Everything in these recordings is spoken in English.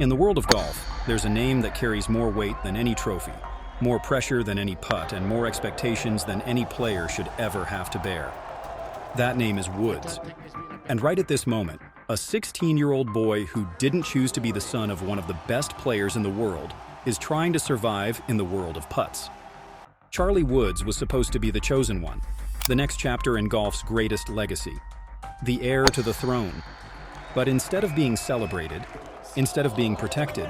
In the world of golf, there's a name that carries more weight than any trophy, more pressure than any putt, and more expectations than any player should ever have to bear. That name is Woods. And right at this moment, a 16-year-old boy who didn't choose to be the son of one of the best players in the world is trying to survive in the world of putts. Charlie Woods was supposed to be the chosen one, the next chapter in golf's greatest legacy, the heir to the throne. But instead of being celebrated, instead of being protected,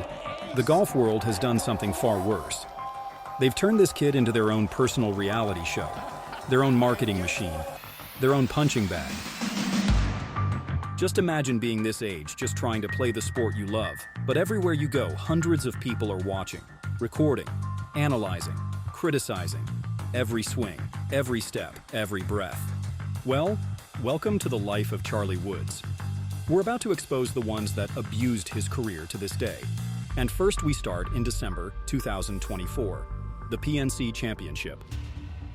the golf world has done something far worse. They've turned this kid into their own personal reality show, their own marketing machine, their own punching bag. Just imagine being this age, just trying to play the sport you love, but everywhere you go, hundreds of people are watching, recording, analyzing, criticizing, every swing, every step, every breath. Well, welcome to the life of Charlie Woods. We're about to expose the ones that abused his career to this day. And first we start in December 2024, the PNC Championship.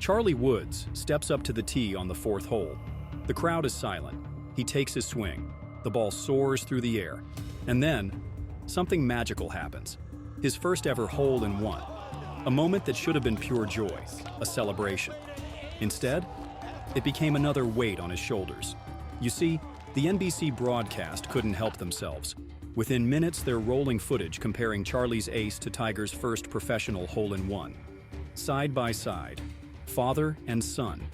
Charlie Woods steps up to the tee on the fourth hole. The crowd is silent. He takes his swing. The ball soars through the air. And then, something magical happens. His first ever hole-in-one. A moment that should have been pure joy, a celebration. Instead, it became another weight on his shoulders. You see, the NBC broadcast couldn't help themselves. Within minutes, they're rolling footage comparing Charlie's ace to Tiger's first professional hole-in-one. Side by side, father and son.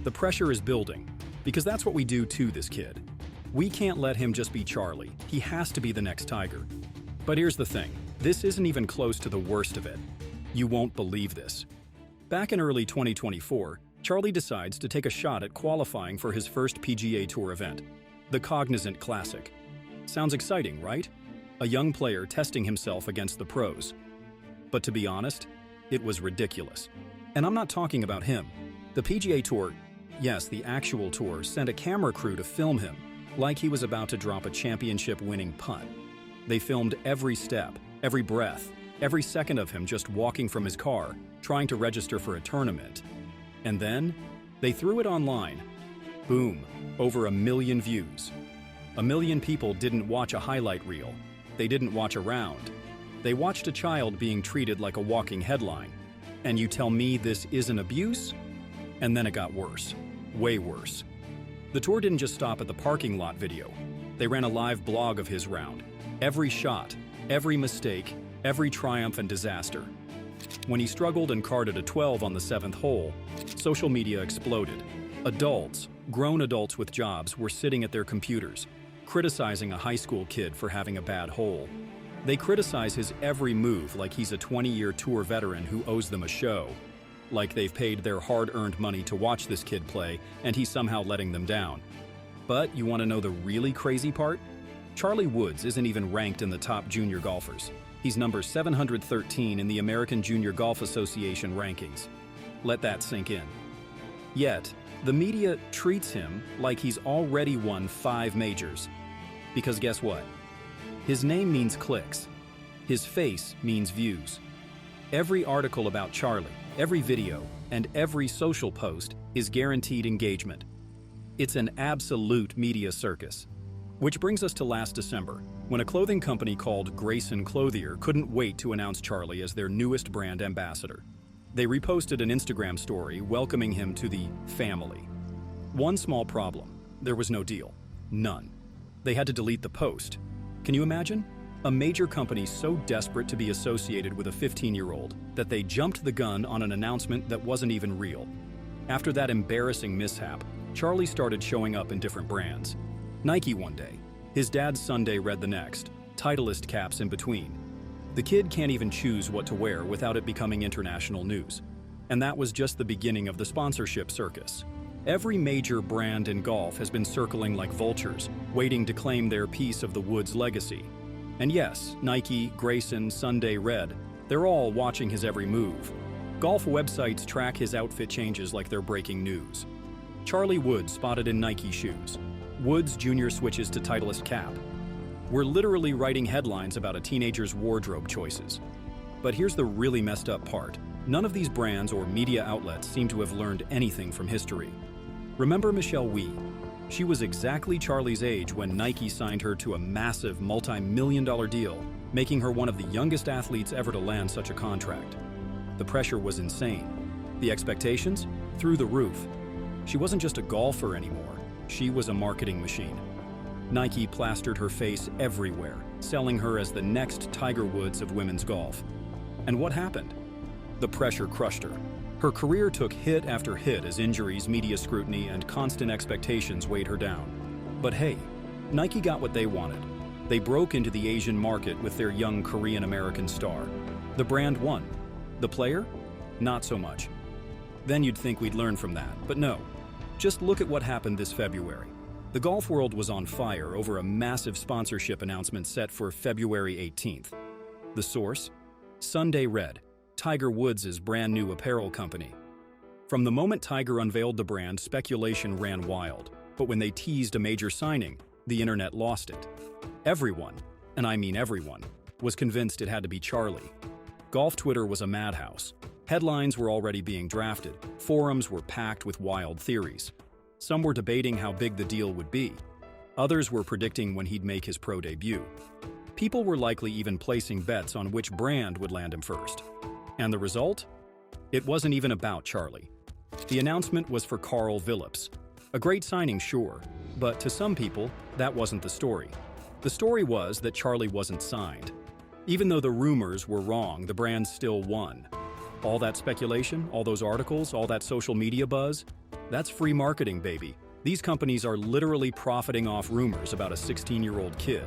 The pressure is building, because that's what we do to this kid. We can't let him just be Charlie. He has to be the next Tiger. But here's the thing, this isn't even close to the worst of it. You won't believe this. Back in early 2024, Charlie decides to take a shot at qualifying for his first PGA Tour event, the Cognizant Classic. Sounds exciting, right? A young player testing himself against the pros. But to be honest, it was ridiculous. And I'm not talking about him. The PGA Tour, yes, the actual tour, sent a camera crew to film him, like he was about to drop a championship-winning putt. They filmed every step, every breath, every second of him just walking from his car, trying to register for a tournament. And then, they threw it online. Boom, over 1 million views. 1 million people didn't watch a highlight reel. They didn't watch a round. They watched a child being treated like a walking headline. And you tell me this isn't abuse? And then it got worse. Way worse. The tour didn't just stop at the parking lot video. They ran a live blog of his round. Every shot, every mistake, every triumph and disaster. When he struggled and carded a 12 on the 7th hole, social media exploded. Adults, grown adults with jobs, were sitting at their computers, criticizing a high school kid for having a bad hole. They criticize his every move like he's a 20-year tour veteran who owes them a show. Like they've paid their hard-earned money to watch this kid play, and he's somehow letting them down. But you want to know the really crazy part? Charlie Woods isn't even ranked in the top junior golfers. He's number 713 in the American Junior Golf Association rankings. Let that sink in. Yet, the media treats him like he's already won 5 majors. Because guess what? His name means clicks. His face means views. Every article about Charlie, every video, and every social post is guaranteed engagement. It's an absolute media circus. Which brings us to last December, when a clothing company called Grayson Clothier couldn't wait to announce Charlie as their newest brand ambassador. They reposted an Instagram story welcoming him to the family. One small problem, there was no deal. None. They had to delete the post. Can you imagine? A major company so desperate to be associated with a 15-year-old that they jumped the gun on an announcement that wasn't even real. After that embarrassing mishap, Charlie started showing up in different brands. Nike one day, his dad's Sunday read the next, Titleist caps in between. The kid can't even choose what to wear without it becoming international news. And that was just the beginning of the sponsorship circus. Every major brand in golf has been circling like vultures, waiting to claim their piece of the Woods legacy. And yes, Nike, Grayson, Sunday Red, they're all watching his every move. Golf websites track his outfit changes like they're breaking news. Charlie Woods spotted in Nike shoes. Woods Jr. switches to Titleist cap. We're literally writing headlines about a teenager's wardrobe choices. But here's the really messed up part. None of these brands or media outlets seem to have learned anything from history. Remember Michelle Wie? She was exactly Charlie's age when Nike signed her to a massive multi-million-dollar deal, making her one of the youngest athletes ever to land such a contract. The pressure was insane. The expectations? Through the roof. She wasn't just a golfer anymore, she was a marketing machine. Nike plastered her face everywhere, selling her as the next Tiger Woods of women's golf. And what happened? The pressure crushed her. Her career took hit after hit as injuries, media scrutiny, and constant expectations weighed her down. But hey, Nike got what they wanted. They broke into the Asian market with their young Korean-American star. The brand won. The player? Not so much. Then you'd think we'd learn from that, but no. Just look at what happened this February. The golf world was on fire over a massive sponsorship announcement set for February 18th. The source? Sunday Red, Tiger Woods' brand new apparel company. From the moment Tiger unveiled the brand, speculation ran wild. But when they teased a major signing, the internet lost it. Everyone, and I mean everyone, was convinced it had to be Charlie. Golf Twitter was a madhouse. Headlines were already being drafted. Forums were packed with wild theories. Some were debating how big the deal would be. Others were predicting when he'd make his pro debut. People were likely even placing bets on which brand would land him first. And the result? It wasn't even about Charlie. The announcement was for Carl Phillips. A great signing, sure, but to some people, that wasn't the story. The story was that Charlie wasn't signed. Even though the rumors were wrong, the brand still won. All that speculation, all those articles, all that social media buzz, that's free marketing, baby. These companies are literally profiting off rumors about a 16-year-old kid.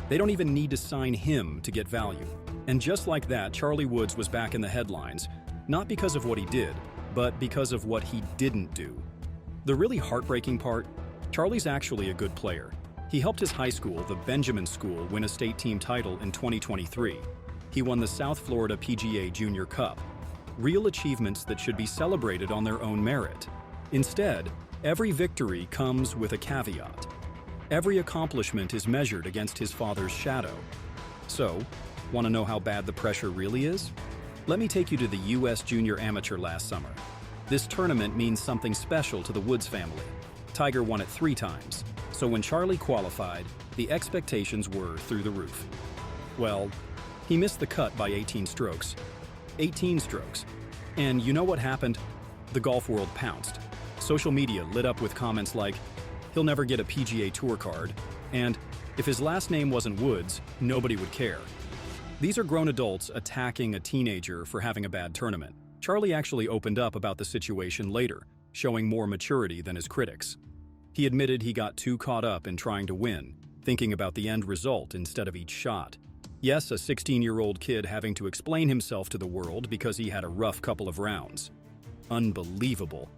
They don't even need to sign him to get value. And just like that, Charlie Woods was back in the headlines, not because of what he did, but because of what he didn't do. The really heartbreaking part, Charlie's actually a good player. He helped his high school, the Benjamin School, win a state team title in 2023. He won the South Florida PGA Junior Cup. Real achievements that should be celebrated on their own merit. Instead, every victory comes with a caveat. Every accomplishment is measured against his father's shadow. So, want to know how bad the pressure really is? Let me take you to the U.S. Junior Amateur last summer. This tournament means something special to the Woods family. Tiger won it 3 times, so when Charlie qualified, the expectations were through the roof. Well, he missed the cut by 18 strokes. 18 strokes. And you know what happened? The golf world pounced. Social media lit up with comments like, "He'll never get a PGA Tour card," and "If his last name wasn't Woods, nobody would care." These are grown adults attacking a teenager for having a bad tournament. Charlie actually opened up about the situation later, showing more maturity than his critics. He admitted he got too caught up in trying to win, thinking about the end result instead of each shot. Yes, a 16-year-old kid having to explain himself to the world because he had a rough couple of rounds. Unbelievable.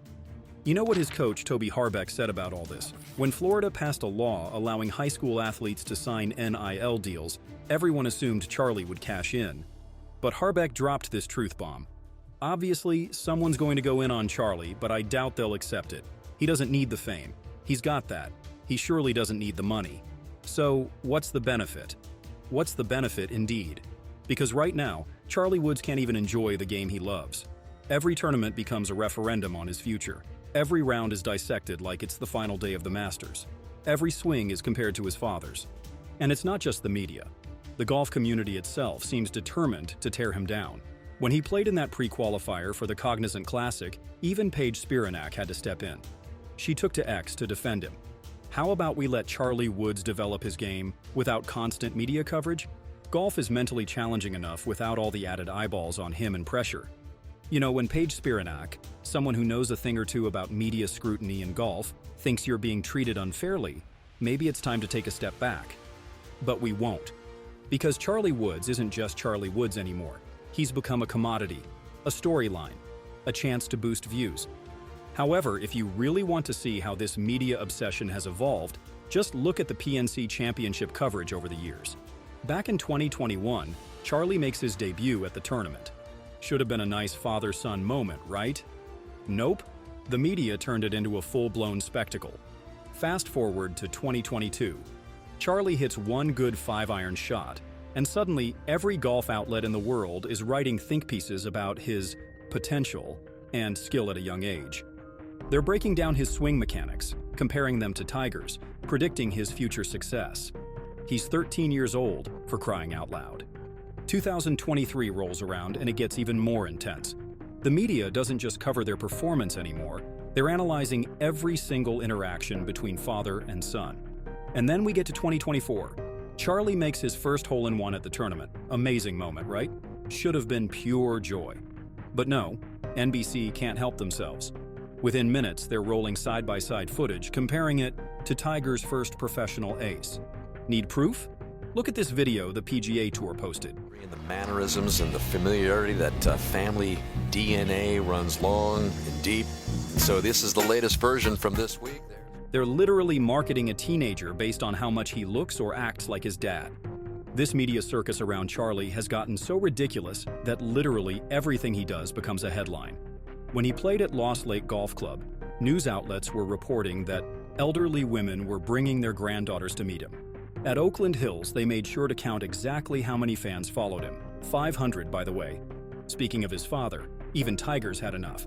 You know what his coach, Toby Harbeck, said about all this? When Florida passed a law allowing high school athletes to sign NIL deals, everyone assumed Charlie would cash in. But Harbeck dropped this truth bomb. Obviously, someone's going to go in on Charlie, but I doubt they'll accept it. He doesn't need the fame. He's got that. He surely doesn't need the money. So, what's the benefit? What's the benefit indeed? Because right now, Charlie Woods can't even enjoy the game he loves. Every tournament becomes a referendum on his future. Every round is dissected like it's the final day of the Masters. Every swing is compared to his father's. And it's not just the media. The golf community itself seems determined to tear him down. When he played in that pre-qualifier for the Cognizant Classic, even Paige Spiranak had to step in. She took to X to defend him. How about we let Charlie Woods develop his game without constant media coverage? Golf is mentally challenging enough without all the added eyeballs on him and pressure. You know, when Paige Spiranak, someone who knows a thing or two about media scrutiny in golf, thinks you're being treated unfairly, maybe it's time to take a step back. But we won't. Because Charlie Woods isn't just Charlie Woods anymore. He's become a commodity, a storyline, a chance to boost views. However, if you really want to see how this media obsession has evolved, just look at the PNC Championship coverage over the years. Back in 2021, Charlie makes his debut at the tournament. Should have been a nice father-son moment, right? Nope. The media turned it into a full-blown spectacle. Fast forward to 2022. Charlie hits one good 5-iron shot, and suddenly every golf outlet in the world is writing think pieces about his potential and skill at a young age. They're breaking down his swing mechanics, comparing them to Tiger's, predicting his future success. He's 13 years old, for crying out loud. 2023 rolls around and it gets even more intense. The media doesn't just cover their performance anymore, they're analyzing every single interaction between father and son. And then we get to 2024. Charlie makes his first hole-in-one at the tournament. Amazing moment, right? Should have been pure joy. But no, NBC can't help themselves. Within minutes, they're rolling side-by-side footage, comparing it to Tiger's first professional ace. Need proof? Look at this video the PGA Tour posted. The mannerisms and the familiarity, that family DNA runs long and deep. So this is the latest version from this week. They're literally marketing a teenager based on how much he looks or acts like his dad. This media circus around Charlie has gotten so ridiculous that literally everything he does becomes a headline. When he played at Lost Lake Golf Club, news outlets were reporting that elderly women were bringing their granddaughters to meet him. At Oakland Hills, they made sure to count exactly how many fans followed him. 500, by the way. Speaking of his father, even Tiger's had enough.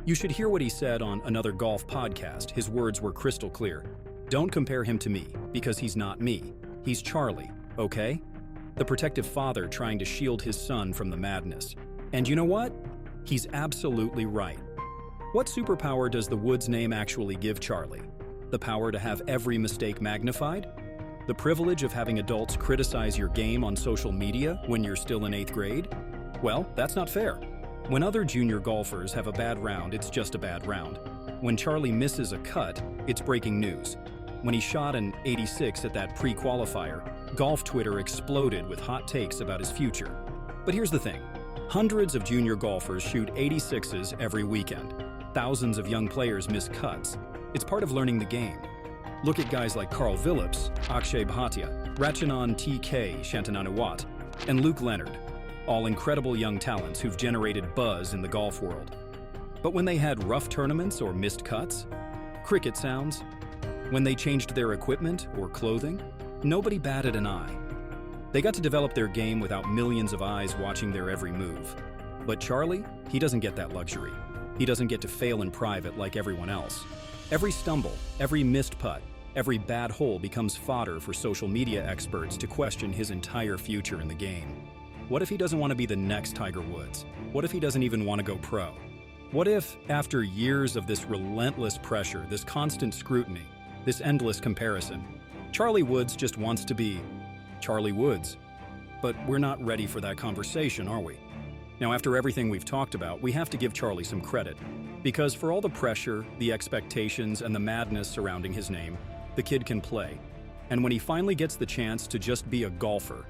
You should hear what he said on another golf podcast. His words were crystal clear. Don't compare him to me, because he's not me. He's Charlie, okay? The protective father trying to shield his son from the madness. And you know what? He's absolutely right. What superpower does the Woods name actually give Charlie? The power to have every mistake magnified? The privilege of having adults criticize your game on social media when you're still in 8th grade? Well, that's not fair. When other junior golfers have a bad round, it's just a bad round. When Charlie misses a cut, it's breaking news. When he shot an 86 at that pre-qualifier, golf Twitter exploded with hot takes about his future. But here's the thing. Hundreds of junior golfers shoot 86s every weekend. Thousands of young players miss cuts. It's part of learning the game. Look at guys like Carl Phillips, Akshay Bhatia, Ratchanan TK Shantananawat, and Luke Leonard, all incredible young talents who've generated buzz in the golf world. But when they had rough tournaments or missed cuts, cricket sounds, when they changed their equipment or clothing, nobody batted an eye. They got to develop their game without millions of eyes watching their every move. But Charlie, he doesn't get that luxury. He doesn't get to fail in private like everyone else. Every stumble, every missed putt, every bad hole becomes fodder for social media experts to question his entire future in the game. What if he doesn't want to be the next Tiger Woods? What if he doesn't even want to go pro? What if, after years of this relentless pressure, this constant scrutiny, this endless comparison, Charlie Woods just wants to be Charlie Woods? But we're not ready for that conversation, are we? Now, after everything we've talked about, we have to give Charlie some credit. Because for all the pressure, the expectations, and the madness surrounding his name, the kid can play. And when he finally gets the chance to just be a golfer,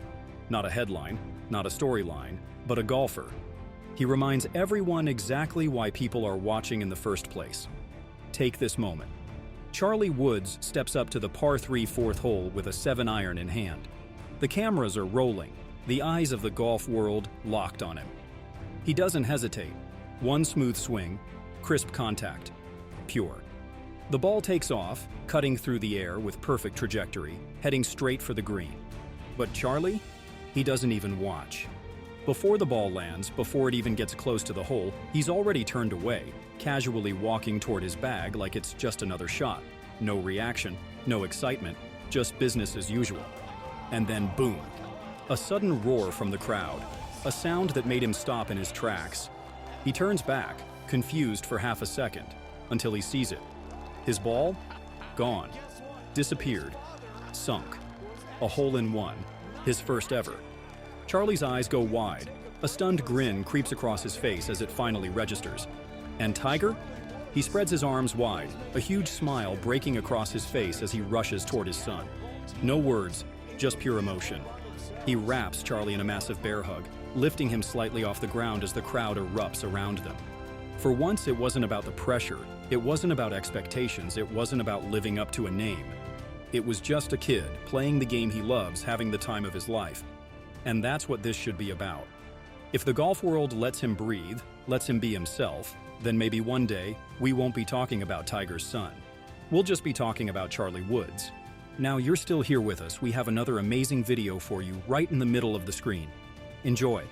not a headline, not a storyline, but a golfer, he reminds everyone exactly why people are watching in the first place. Take this moment. Charlie Woods steps up to the par 3 fourth hole with a 7-iron in hand. The cameras are rolling, the eyes of the golf world locked on him. He doesn't hesitate. One smooth swing, crisp contact, pure. The ball takes off, cutting through the air with perfect trajectory, heading straight for the green. But Charlie? He doesn't even watch. Before the ball lands, before it even gets close to the hole, he's already turned away, casually walking toward his bag like it's just another shot. No reaction, no excitement, just business as usual. And then boom, a sudden roar from the crowd, a sound that made him stop in his tracks. He turns back, confused for half a second, until he sees it. His ball? Gone. Disappeared. Sunk. A hole-in-one. His first ever. Charlie's eyes go wide. A stunned grin creeps across his face as it finally registers. And Tiger? He spreads his arms wide, a huge smile breaking across his face as he rushes toward his son. No words, just pure emotion. He wraps Charlie in a massive bear hug, lifting him slightly off the ground as the crowd erupts around them. For once, it wasn't about the pressure, it wasn't about expectations, it wasn't about living up to a name. It was just a kid, playing the game he loves, having the time of his life. And that's what this should be about. If the golf world lets him breathe, lets him be himself, then maybe one day, we won't be talking about Tiger's son. We'll just be talking about Charlie Woods. Now you're still here with us, we have another amazing video for you right in the middle of the screen. Enjoy.